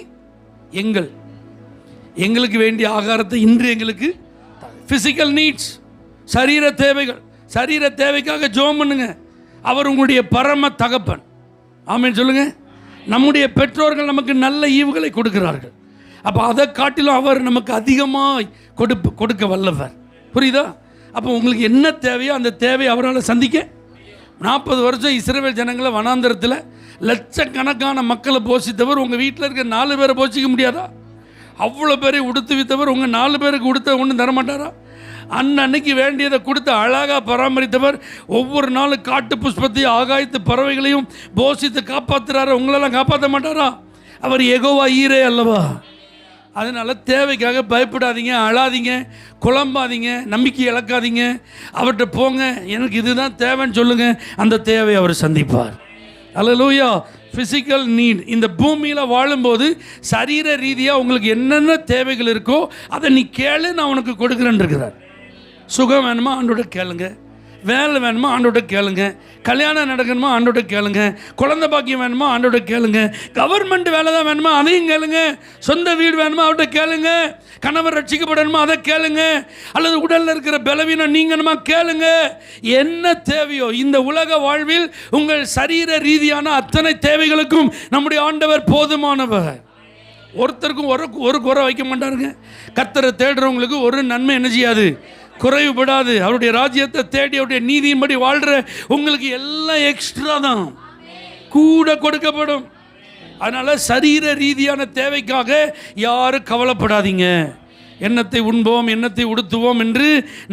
எங்களுக்கு வேண்டிய ஆகாரத்தை இன்று எங்களுக்கு ஃபிசிக்கல் நீட்ஸ், சரீர தேவைகள். சரீர தேவைக்காக ஜெபம் பண்ணுங்க. அவர் உங்களுடைய பரம தகப்பன். ஆமென் சொல்லுங்க. நம்முடைய பெற்றோர்கள் நமக்கு நல்ல ஈவுகளை கொடுக்கிறார்கள். அப்போ அதை காட்டிலும் அவர் நமக்கு அதிகமாக கொடுக்க வல்லவர். புரியுதா? அப்போ உங்களுக்கு என்ன தேவையோ அந்த தேவையை அவரால் சந்திக்க. 40 வருஷம் இஸ்ரவேல் ஜனங்களை வனாந்தரத்தில் லட்சக்கணக்கான மக்களை போஷித்தவர் உங்கள் வீட்டில் இருக்க 4 பேரை போஷிக்க முடியாதா? அவ்வளோ பேரை உடுத்து வித்தவர் உங்கள் 4 பேருக்கு உடுத்த ஒன்றும் தரமாட்டாரா? அன்னைக்கு வேண்டியதை கொடுத்து அழகாக பராமரித்தவர் ஒவ்வொரு நாளும் காட்டு புஷ்பத்தையும் ஆகாயத்து பறவைகளையும் போஷித்து காப்பாற்றுறாரு. உங்களெல்லாம் காப்பாற்ற மாட்டாரா? அவர் யெகோவா ஈரே அல்லவா? அதனால் தேவைக்காக பயப்படாதீங்க, அழாதீங்க, குழம்பாதீங்க, நம்பிக்கை இழக்காதீங்க. அவர்கிட்ட போங்க, எனக்கு இதுதான் தேவைன்னு சொல்லுங்கள், அந்த தேவையை அவர் சந்திப்பார். அல்லேலூயா. Physical need. இந்த பூமியில் வாழும்போது சரீர ரீதியாக உங்களுக்கு என்னென்ன தேவைகள் இருக்கோ அதை நீ கேளு, நான் உனக்கு கொடுக்குறேன்னு இருக்கிறார். சுகம் வேணுமா ஆண்டோட கேளுங்க, வேலை வேணுமா ஆண்டோட கேளுங்க, கல்யாணம் நடக்கணுமா ஆண்டோட கேளுங்க, குழந்தை பாக்கியம் வேணுமா ஆண்டோட கேளுங்க, கவர்மெண்ட் வேலை தான் வேணுமா அதையும் கேளுங்க, சொந்த வீடு வேணுமா அவர்கிட்ட கேளுங்க, கணவர் ரட்சிக்கப்படணுமா அதை கேளுங்க, அல்லது உடலில் இருக்கிற பலவீனம் நீங்கணுமா கேளுங்க. என்ன தேவையோ இந்த உலக வாழ்வில் உங்கள் சரீர ரீதியான அத்தனை தேவைகளுக்கும் நம்முடைய ஆண்டவர் போதுமானவர். ஒருத்தருக்கும் ஒரு குறை வைக்க மாட்டாருங்க. கர்த்தரை தேடுறவங்களுக்கு ஒரு நன்மை என்ன செய்யாது, குறைவுபடாது. அவருடைய ராஜ்யத்தை தேடி அவருடைய நீதியின்படி வாழ்கிற உங்களுக்கு எல்லாம் எக்ஸ்ட்ரா தான் கூட கொடுக்கப்படும். அதனால் சரீர ரீதியான தேவைக்காக யாரும் கவலைப்படாதீங்க. எண்ணத்தை உண்போம், எண்ணத்தை உடுத்துவோம் என்று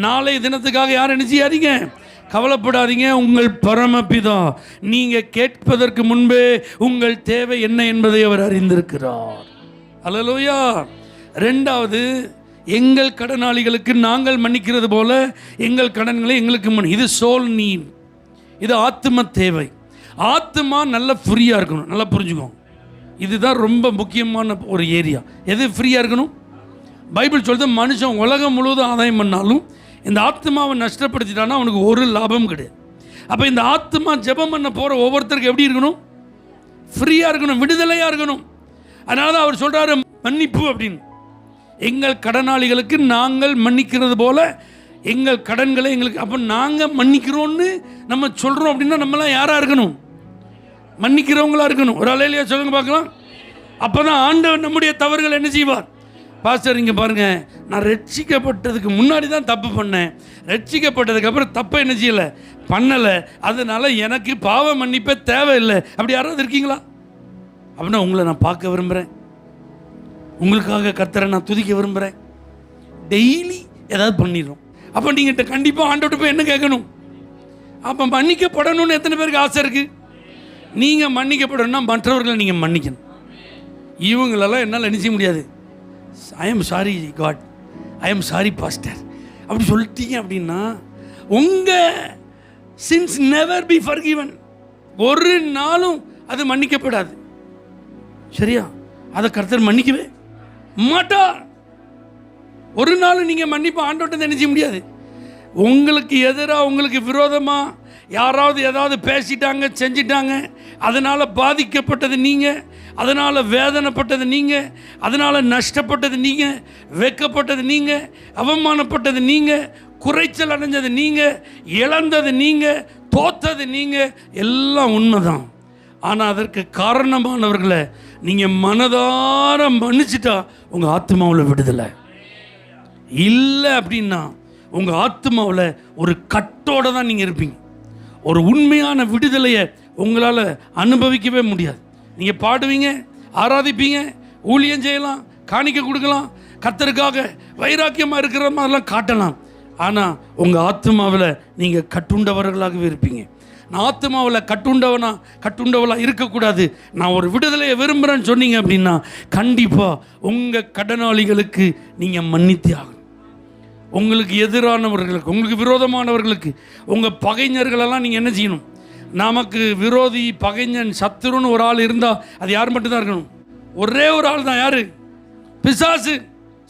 நாளை தினத்துக்காக யாரும் என்ன செய்யாதீங்க, கவலைப்படாதீங்க. உங்கள் பரமபிதா நீங்கள் கேட்பதற்கு முன்பே உங்கள் தேவை என்ன என்பதை அவர் அறிந்திருக்கிறார். அல்லேலூயா. ரெண்டாவது, எங்கள் கடனாளிகளுக்கு நாங்கள் மன்னிக்கிறது போல எங்கள் கடன்களை எங்களுக்கு இது சோல் நீட். இது ஆத்ம தேவை. ஆத்மா நல்லா ஃப்ரீயாக இருக்கணும். நல்லா புரிஞ்சுக்கோங்க, இதுதான் ரொம்ப முக்கியமான ஒரு ஏரியா. எது ஃப்ரீயாக இருக்கணும்? பைபிள் சொல்லுது, மனுஷன் உலகம் முழுவதும் ஆதாயம் பண்ணாலும் இந்த ஆத்மாவை நஷ்டப்படுத்திட்டான்னா அவனுக்கு ஒரு லாபம் கிடையாது. அப்போ இந்த ஆத்மா ஜெபம் பண்ண போகிற ஒவ்வொருத்தருக்கு எப்படி இருக்கணும்? ஃப்ரீயாக இருக்கணும், விடுதலையாக இருக்கணும். அதனால தான் அவர் சொல்கிறாரு மன்னிப்பு அப்படின்னு. எங்கள் கடனாளிகளுக்கு நாங்கள் மன்னிக்கிறது போல எங்கள் கடன்களை எங்களுக்கு. அப்போ நாங்கள் மன்னிக்கிறோன்னு நம்ம சொல்கிறோம் அப்படின்னா நம்மளாம் யாராக இருக்கணும்? மன்னிக்கிறவங்களா இருக்கணும். ஒரு அலையிலையா சொல்லுங்க பார்க்கலாம். அப்பதான் ஆண்டவர் நம்முடைய தவறுகள் என்ன செய்வார். பாஸ்டர் இங்கே பாருங்க, நான் ரட்சிக்கப்பட்டதுக்கு முன்னாடி தான் தப்பு பண்ணேன், ரட்சிக்கப்பட்டதுக்கு அப்புறம் தப்பை என்ன செய்யலை, பண்ணலை, அதனால எனக்கு பாவ மன்னிப்பே தேவையில்லை. அப்படி யாராவது இருக்கீங்களா? அப்படின்னா உங்களை நான் பார்க்க விரும்புகிறேன், உங்களுக்காக கர்த்தரை நான் துதிக்க விரும்புகிறேன். டெய்லி ஏதாவது பண்ணிடுறோம். அப்போ நீங்கள் கண்டிப்பாக ஆண்டவர்கிட்ட போய் என்ன கேட்கணும்? அப்போ மன்னிக்கப்படணும்னு எத்தனை பேருக்கு ஆசை இருக்குது? நீங்கள் மன்னிக்கப்படணும்னா மற்றவர்களை நீங்கள் மன்னிக்கணும். இவங்களெல்லாம் என்னால் நினைச்ச முடியாது. I am sorry God, I am sorry pastor அப்படி சொல்லிட்டீங்க அப்படின்னா உங்கள் சின்ஸ் நெவர் பி ஃபர்கிவன். ஒரு நாளும் அது மன்னிக்கப்படாது. சரியா? அதை கர்த்தர் மன்னிக்கவே மாட்டார். ஒரு நாளும் நீங்கள் மன்னிப்பு ஆண்டவர்கிட்ட நினைச்ச முடியாது. உங்களுக்கு எதிராக, உங்களுக்கு விரோதமாக யாராவது ஏதாவது பேசிட்டாங்க, செஞ்சிட்டாங்க, அதனால் பாதிக்கப்பட்டது நீங்கள், அதனால் வேதனைப்பட்டது நீங்கள், அதனால் நஷ்டப்பட்டது நீங்கள், வெட்கப்பட்டது நீங்கள், அவமானப்பட்டது நீங்கள், குறைச்சல் அடைஞ்சது நீங்கள், இழந்தது நீங்கள், தோத்தது நீங்கள், எல்லாம் உண்மைதான். ஆனால் அதற்கு காரணமானவர்களை நீங்கள் மனதார மன்னிச்சிட்டா உங்கள் ஆத்மாவில் விடுதலை. இல்லை அப்படின்னா உங்கள் ஆத்மாவில் ஒரு கட்டோடு தான் நீங்கள் இருப்பீங்க. ஒரு உண்மையான விடுதலையை உங்களால் அனுபவிக்கவே முடியாது. நீங்கள் பாடுவீங்க, ஆராதிப்பீங்க, ஊழியம் செய்யலாம், காணிக்க கொடுக்கலாம், கர்த்தருக்காக வைராக்கியமாக இருக்கிற மாதிரிலாம் காட்டலாம். ஆனால் உங்கள் ஆத்மாவில் நீங்கள் கட்டுண்டவர்களாகவே இருப்பீங்க. நான் ஆத்மாவில் கட்டுண்டவளாக இருக்கக்கூடாது, நான் ஒரு விடுதலையை விரும்புகிறேன்னு சொன்னீங்க அப்படின்னா கண்டிப்பாக உங்கள் கடனாளிகளுக்கு நீங்கள் மன்னித்தே ஆகணும். உங்களுக்கு எதிரானவர்களுக்கு, உங்களுக்கு விரோதமானவர்களுக்கு, உங்கள் பகைஞர்களெல்லாம் நீங்கள் என்ன செய்யணும்? நமக்கு விரோதி, பகைஞன், சத்துருன்னு ஒரு ஆள் இருந்தால் அது யார் மட்டும்தான் இருக்கணும்? ஒரே ஒரு ஆள் தான். யார்? பிசாசு,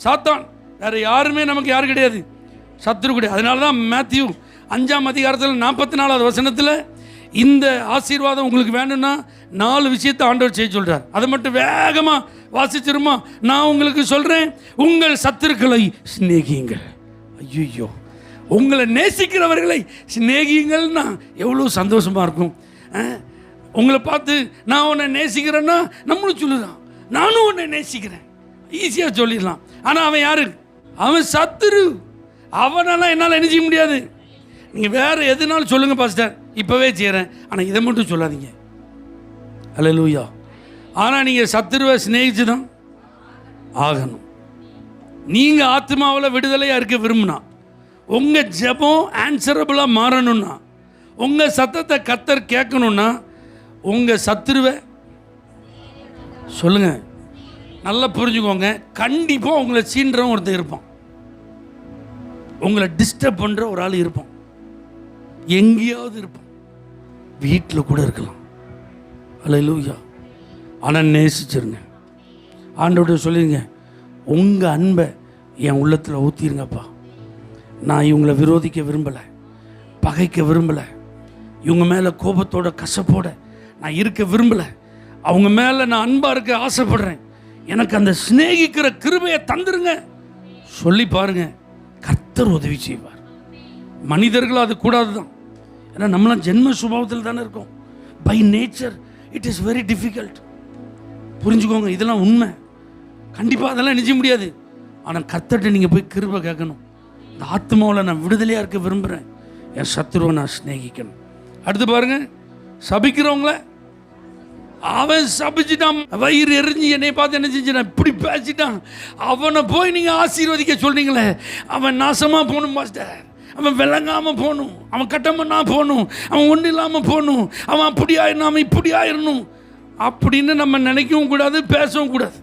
சாத்தான். வேறு யாருமே நமக்கு யார் கிடையாது, சத்துரு கிடையாது. அதனால தான் மேத்யூ 5ஆம் அதிகாரத்தில் 44வது வசனத்தில் இந்த ஆசீர்வாதம் உங்களுக்கு வேணும்னா 4 விஷயத்தை ஆண்டவர் செய்ய சொல்கிறார். அதை மட்டும் வேகமாக வாசிச்சிருமா? நான் உங்களுக்கு சொல்கிறேன், உங்கள் சத்துருக்களை சிநேகியுங்கள். ஐயோ, உங்களை நேசிக்கிறவர்களை சிநேகிங்கள்னா எவ்வளோ சந்தோஷமாக இருக்கும். உங்களை பார்த்து நான் உன்னை நேசிக்கிறேன்னா நம்மளும் சொல்லுறான், நானும் உன்னை நேசிக்கிறேன், ஈஸியாக சொல்லிடலாம். ஆனால் அவன் யாரு? அவன் சத்துரு. அவனெல்லாம் என்னால் என்ன செய்ய முடியாது. நீங்கள் வேறு எதுனாலும் சொல்லுங்கள் பாஸ்டர், இப்போவே செய்கிறேன், ஆனால் இதை மட்டும் சொல்லாதீங்க. அல்லேலூயா. ஆனால் நீங்கள் சத்துருவை சிநேகிச்சு தான் ஆகணும். நீங்கள் ஆத்மாவில் விடுதலையாக இருக்க விரும்பினா, உங்கள் ஜெபம் ஆன்சரபுளாக மாறணும்னா, உங்கள் சத்தத்தை கர்த்தர் கேட்கணுன்னா, உங்கள் சத்துருவை சொல்லுங்கள். நல்லா புரிஞ்சுக்கோங்க, கண்டிப்பாக உங்களை சீன்றவன் ஒருத்தர் இருப்பான், உங்களை டிஸ்டர்ப் பண்ணுற ஒரு ஆள் இருப்பான், எங்கேயாவது இருப்பான், வீட்டில் கூட இருக்கலாம். அல்லேலூயா. ஆனால் நேசிச்சிருங்க. ஆண்டவர்கிட்ட சொல்லிடுங்க, உங்கள் அன்பை என் உள்ளத்தில் ஊற்றிருங்கப்பா. நான் இவங்களை விரோதிக்க விரும்பலை, பகைக்க விரும்பலை, இவங்க மேலே கோபத்தோட கசப்போட நான் இருக்க விரும்பலை, அவங்க மேலே நான் அன்பாக இருக்க ஆசைப்படுறேன், எனக்கு அந்த சிநேகிக்கிற கிருபையை தந்துருங்க சொல்லி பாருங்க, கர்த்தர் உதவி செய்வார். மனிதர்கள் அது கூடாது தான். ஏன்னா நம்மளாம் ஜென்ம சுபாவத்தில் தானே இருக்கோம். By nature it is very difficult. புரிஞ்சுக்கோங்க, இதெல்லாம் உண்மை. கண்டிப்பாக அதெல்லாம் நிச்சய முடியாது. ஆனால் கர்த்தர்கிட்ட நீங்கள் போய் கிருபை கேட்கணும். இந்த ஆத்மாவில் நான் விடுதலையாக இருக்க விரும்புகிறேன், என் சத்துருவை நான் சிநேகிக்கணும். அடுத்து பாருங்க, சபிக்கிறவங்கள அவன் சபிச்சுட்டான், வயிறு எரிஞ்சு என்னை பார்த்து என்ன செஞ்சான், இப்படி பேசிட்டான், அவனை போய் நீங்கள் ஆசீர்வதிக்க சொல்றீங்களே, அவன் நாசமாக போகணும் மாஸ்டர், அவன் விளங்காமல் போகணும், அவன் கட்டமண்ணா போகணும், அவன் ஒன்றும் இல்லாமல் போகணும், அவன் அப்படி ஆயிடணும், அவன் இப்படி ஆயிடணும் அப்படின்னு நம்ம நினைக்கவும் கூடாது, பேசவும் கூடாது.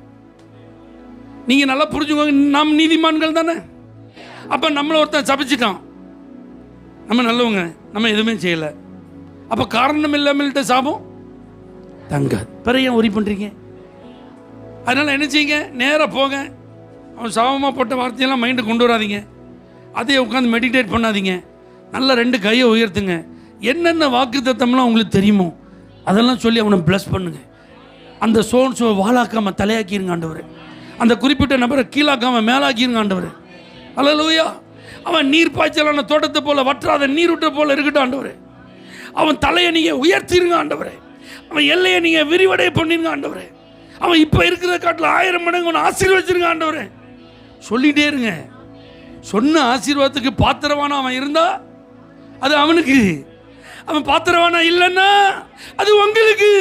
நீங்கள் நல்லா புரிஞ்சுக்கோங்க, நாம் நீதிமான்கள் தானே. அப்போ நம்மளை ஒருத்தன் சபிச்சிட்டான், நம்ம நல்லவங்க, நம்ம எதுவுமே செய்யலை, அப்போ காரணம் இல்லாமல்கிட்ட சாபம் தங்காது. பிறகு ஏன் ஒரி பண்ணுறீங்க? அதனால் என்ன செய்யுங்க, நேராக போங்க. அவன் சாபமாக போட்ட வார்த்தையெல்லாம் மைண்டை கொண்டு வராதிங்க, அதே உட்காந்து மெடிடேட் பண்ணாதீங்க. நல்லா 2 கையை உயர்த்துங்க. என்னென்ன வாக்கு தத்தம்லாம் உங்களுக்கு தெரியுமோ அதெல்லாம் சொல்லி அவனை ப்ளஸ் பண்ணுங்க. அந்த சோன்ஸோ வாழாக்காம தலையாக்கிருங்க ஆண்டவர், அந்த குறிப்பிட்ட நபரை கீழாக்காம மேலாக்கிருங்க ஆண்டவர். அல்லேலூயா. அவன் நீர் பாய்ச்சலான தோட்டத்தை போல, வற்றாத நீரூற்றை போல இருக்கட்டும் ஆண்டவர். அவன் தலையை நீங்கள் உயர்த்திருங்க ஆண்டவரே, அவன் எல்லையை நீங்கள் விரிவடைய பண்ணிருங்க ஆண்டவரே. அவன் இப்போ இருக்கிற காட்டில் 1000 மடங்கு அவனை ஆசீர்வச்சிருங்க ஆண்டவரே. சொல்லிகிட்டே இருங்க. சொன்ன ஆசீர்வாதத்துக்கு பாத்திரவான அவன் இருந்தா அது அவனுக்கு, அவன் பாத்திரவானா இல்லைன்னா அது உங்களுக்கு.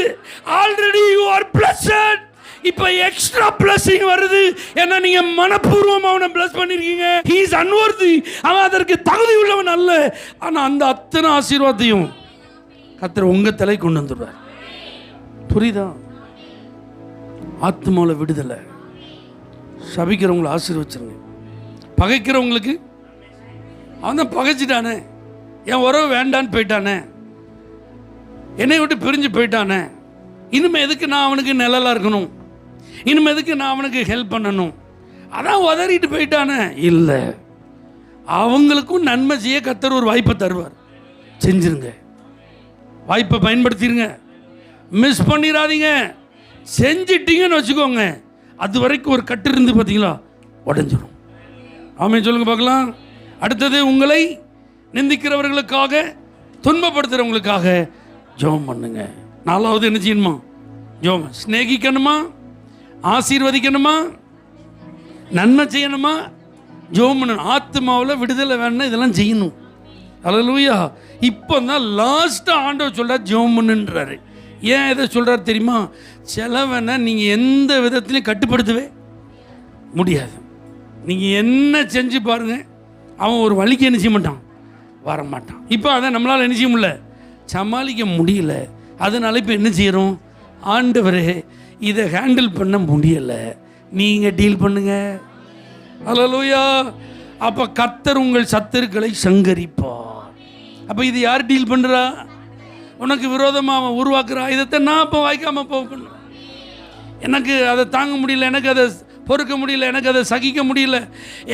Already you are blessed. இப்போ எக்ஸ்ட்ரா பிளஸிங் வருது. ஏன்னா நீங்க மனப்பூர்வமா அவனை பிளஸ் பண்ணிருக்கீங்க. He is unworthy. அவன் அதற்கு தகுதி உள்ளவன் அல்ல. ஆனா அந்த அத்தனை ஆசீர்வாதத்தையும் கர்த்தர் உங்க தலை கொண்டு வந்துடுவார். புரியுதா? ஆத்மாவில் விடுதலை. சபிக்கிறவங்களை ஆசீர்வச்சிருங்க. பகைக்கிறவங்களுக்கு அவன் தான் பகைச்சிட்டானே, என் உறவு வேண்டான்னு போயிட்டானே, என்னை விட்டு பிரிஞ்சு போயிட்டானே, இனிமே எதுக்கு நான் அவனுக்கு நிழலா இருக்கணும், இனிமே எதுக்கு நான் அவனுக்கு ஹெல்ப் பண்ணணும், அதான் உதறிட்டு போயிட்டானே. இல்லை, அவங்களுக்கும் நன்மை செய்ய கர்த்தர் ஒரு வாய்ப்பை தருவார். செஞ்சிருங்க, வாய்ப்பை பயன்படுத்திடுங்க, மிஸ் பண்ணிடாதீங்க. செஞ்சிட்டீங்கன்னு வச்சுக்கோங்க, அது வரைக்கும் ஒரு கட்டு இருந்து பார்த்தீங்களா உடஞ்சிடும். ஆமென் சொல்லுங்க பார்க்கலாம். அடுத்தது, உங்களை நிந்திக்கிறவர்களுக்காக துன்பப்படுத்துகிறவங்களுக்காக ஜெபம் பண்ணுங்க. 4வது என்ன செய்யணுமா? ஜெபம். சிநேகிக்கணுமா, ஆசீர்வதிக்கணுமா, நன்மை செய்யணுமா, ஜெபம் பண்ணணும். ஆத்மாவில் விடுதலை வேணும்னா இதெல்லாம் செய்யணும். அல்லேலூயா. இப்போ தான் லாஸ்ட்டாக ஆண்டவர் சொல்கிறார் ஜெபம் பண்ணுன்றாரு. ஏன் இதை சொல்கிறார் தெரியுமா? செலவனை நீங்கள் எந்த விதத்துலையும் கட்டுப்படுத்தவே முடியாது. நீங்கள் என்ன செஞ்சு பாருங்கள், அவன் ஒரு வழிக்கு என்ன செய்ய மாட்டான், வரமாட்டான். இப்போ அதை நம்மளால் என்ன செய்ய முடியல, சமாளிக்க முடியல. அதனால இப்போ என்ன செய்கிறோம், ஆண்டவரே இதை ஹேண்டில் பண்ண முடியலை, நீங்கள் டீல் பண்ணுங்க. அல்லேலூயா. அப்போ கர்த்தர் உங்கள் சத்துருக்களை சங்கரிப்பார். அப்போ இது யார் டீல் பண்ணுறா? உனக்கு விரோதமாக அவன் உருவாக்குற ஆயுதத்தை நான் இப்போ வாய்க்காமல் போகணும். எனக்கு அதை தாங்க முடியல, எனக்கு அதை பொறுக்க முடியல, எனக்கு அதை சகிக்க முடியல,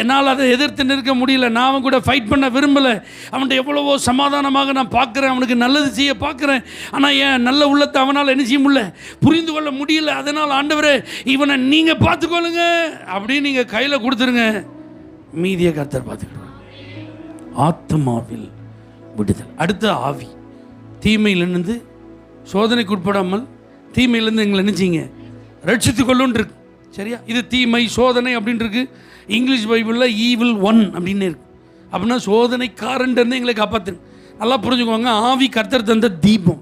என்னால் அதை எதிர்த்து நிற்க முடியல, நான் அவன் கூட ஃபைட் பண்ண விரும்பலை. அவன்கிட்ட எவ்வளவோ சமாதானமாக நான் பார்க்குறேன், அவனுக்கு நல்லது செய்ய பார்க்குறேன். ஆனால் என் நல்ல உள்ளத்தை அவனால் என்ன செய்ய முடியல, புரிந்து கொள்ள முடியல. அதனால் ஆண்டவரே இவனை நீங்கள் பார்த்துக்கொள்ளுங்க அப்படின்னு நீங்கள் கையில் கொடுத்துருங்க, மீதியை கர்த்தர் பார்த்துக்கிடுவார். ஆத்மாவில் விடுதல். அடுத்த ஆவி. தீமையிலிருந்து சோதனைக்கு உட்படாமல் தீமையிலேருந்து எங்களை நினச்சிங்க ரட்சித்து கொள்ளுன்னு இருக்கு. சரியா? இது தீமை சோதனை அப்படின்னு இருக்கு. இங்கிலீஷ் பைபிளில் ஈவில் 1 அப்படின்னு இருக்கு. அப்படின்னா சோதனைக்காரன்ட்டு எங்களை காப்பாற்று. நல்லா புரிஞ்சுக்கோங்க. ஆவி கர்த்தர் தந்த தீபம்.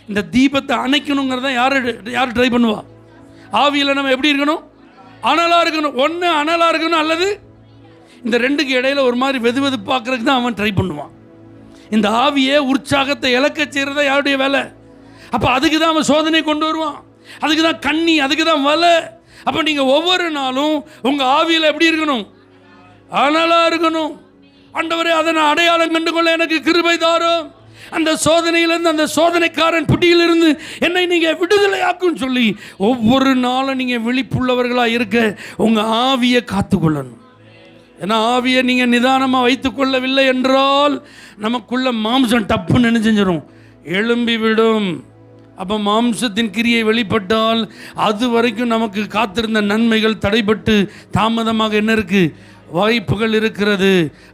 இந்த தீபத்தை அணைக்கணுங்கிறத யார் ட்ரை பண்ணுவா? ஆவியில் நம்ம எப்படி இருக்கணும்? அனலாக இருக்கணும். ஒன்று அனலாக இருக்கணும், அல்லது இந்த ரெண்டுக்கு இடையில ஒரு மாதிரி வெது பார்க்கறதுக்கு தான் அவன் ட்ரை பண்ணுவான். இந்த ஆவியை உற்சாகத்தை இழக்க செய்கிறத யாருடைய வேலை? அப்போ அதுக்கு தான் அவன் சோதனை கொண்டு வருவான், அதுக்கு தான் கண்ணி, அதுக்கு தான் வலை. அப்போ நீங்கள் ஒவ்வொரு நாளும் உங்கள் ஆவியில் எப்படி இருக்கணும்? அனலாக இருக்கணும். ஆண்டவரே அதை நான் அடையாளம் கண்டுகொள்ள எனக்கு கிருபை தாரும். அந்த சோதனையிலிருந்து, அந்த சோதனைக்காரன் பிடியிலிருந்து என்னை நீங்கள் விடுதலையாக்கும் சொல்லி ஒவ்வொரு நாளும் நீங்கள் விழிப்புள்ளவர்களாக இருக்க உங்கள் ஆவியை காத்துக்கொள்ளணும். ஏன்னா ஆவியை நீங்கள் நிதானமாக வைத்து கொள்ளவில்லை என்றால் நமக்குள்ள மாம்சம் டப்புன்னு என்ன செஞ்சிடும், எழும்பி விடும். அப்போ மாம்சத்தின் கிரியை வெளிப்பட்டால் அது வரைக்கும் நமக்கு காத்திருந்த நன்மைகள் தடைபட்டு தாமதமாக என்ன இருக்குது, வாய்ப்புகள் இருக்கிறது.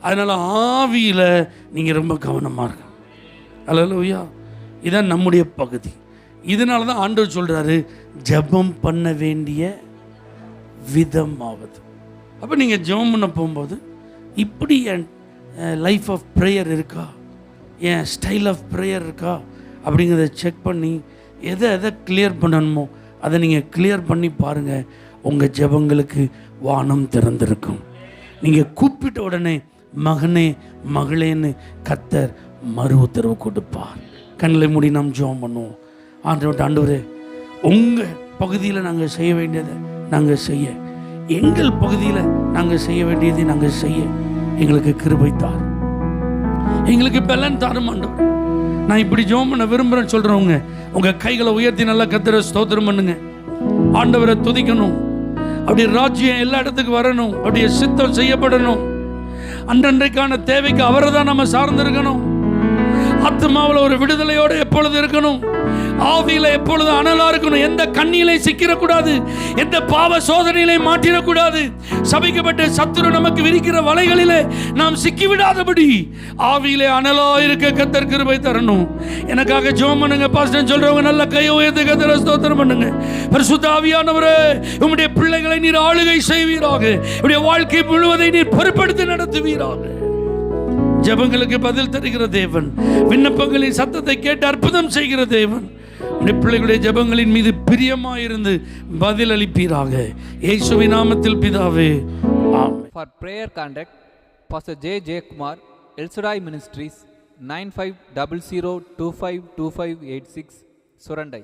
அதனால் ஆவியில் நீங்கள் ரொம்ப கவனமாக இருக்க. அல்லேலூயா. இதான் நம்முடைய பகுதி. இதனால தான் ஆண்டவர் சொல்கிறாரு ஜெபம் பண்ண வேண்டிய விதமாவது. அப்போ நீங்கள் ஜெபம் பண்ண போகும்போது இப்படி என் லைஃப் ஆஃப் ப்ரேயர் இருக்கா, என் ஸ்டைல் ஆஃப் ப்ரேயர் இருக்கா அப்படிங்கிறத செக் பண்ணி எதை கிளியர் பண்ணணுமோ அதை நீங்கள் கிளியர் பண்ணி பாருங்கள். உங்கள் ஜெபங்களுக்கு வானம் திறந்திருக்கும். நீங்கள் கூப்பிட்ட உடனே மகனே மகளேன்னு கர்த்தர் மறு உத்தரவு கொடுப்பார். கண்களை மூடி நாம் ஜெபம் பண்ணுவோம். ஆண்டவரே உங்கள் பகுதியில் நாங்கள் செய்ய வேண்டியதை நாங்கள் செய்ய, எங்கள் பகுதியில் நாங்கள் செய்ய வேண்டியதை நாங்கள் செய்ய எங்களுக்கு கிருபை தார், எங்களுக்கு பலன் தாரும் ஆண்டவரே. நான் இப்படி ஜெபம் பண்ண விரும்புகிறேன்னு சொல்கிறவங்க உங்கள் கைகளை உயர்த்தி நல்லா கர்த்தரை ஸ்தோத்திரம் பண்ணுங்க. ஆண்டவரை துதிக்கணும். அப்படி ராஜ்யம் எல்லா இடத்துக்கு வரணும், அப்படியே சித்தம் செய்யப்படணும். அன்றன்றைக்கான தேவைக்கு அவரை தான் நம்ம சார்ந்து இருக்கணும். ஆத்மாவில் ஒரு விடுதலையோடு எப்பொழுது இருக்கணும். ஆவியில எப்பொழுதும் அனலா இருக்கணும். எந்த கண்ணியிலே சிக்கிடக்கூடாது, எந்த பாவ சோதனையிலே மாட்டிடக்கூடாது. சபிக்கப்பட்ட சத்துரு நமக்கு விரிக்கிற வலைகளிலே நாம் சிக்கிவிடாதபடி ஆவியிலே அனலா இருக்க கர்த்தர் கிருபை தரணும். எனக்காக ஜெபம் பண்ணுங்க. பாஸ்டர் சொல்றவங்க நல்ல கையை உயர்த்தி கர்த்தரை ஸ்தோத்திரம் பண்ணுங்க. பரிசுத்த ஆவியானவரே, உம்முடைய பிள்ளைகளை நீர் ஆளுகை செய்வீராக. உம்முடைய வாழ்க்கை முழுவதை நீர் பொறுப்படுத்தி நடத்துவீராக. ஜெபங்களுக்கு பதில் தருகிற தேவன், விண்ணப்பங்களின் சத்தத்தை கேட்டு அற்புதம் செய்கிற தேவன், பிள்ளைகளுடைய ஜெபங்களின் மீது பிரியமாயிருந்து பதில் அளிப்பீராக. இயேசுவின் நாமத்தில் பிதாவே, ஆமென். For prayer contact Pastor J. Kumar, El Shaddai Ministries, 9500252586, Surandai.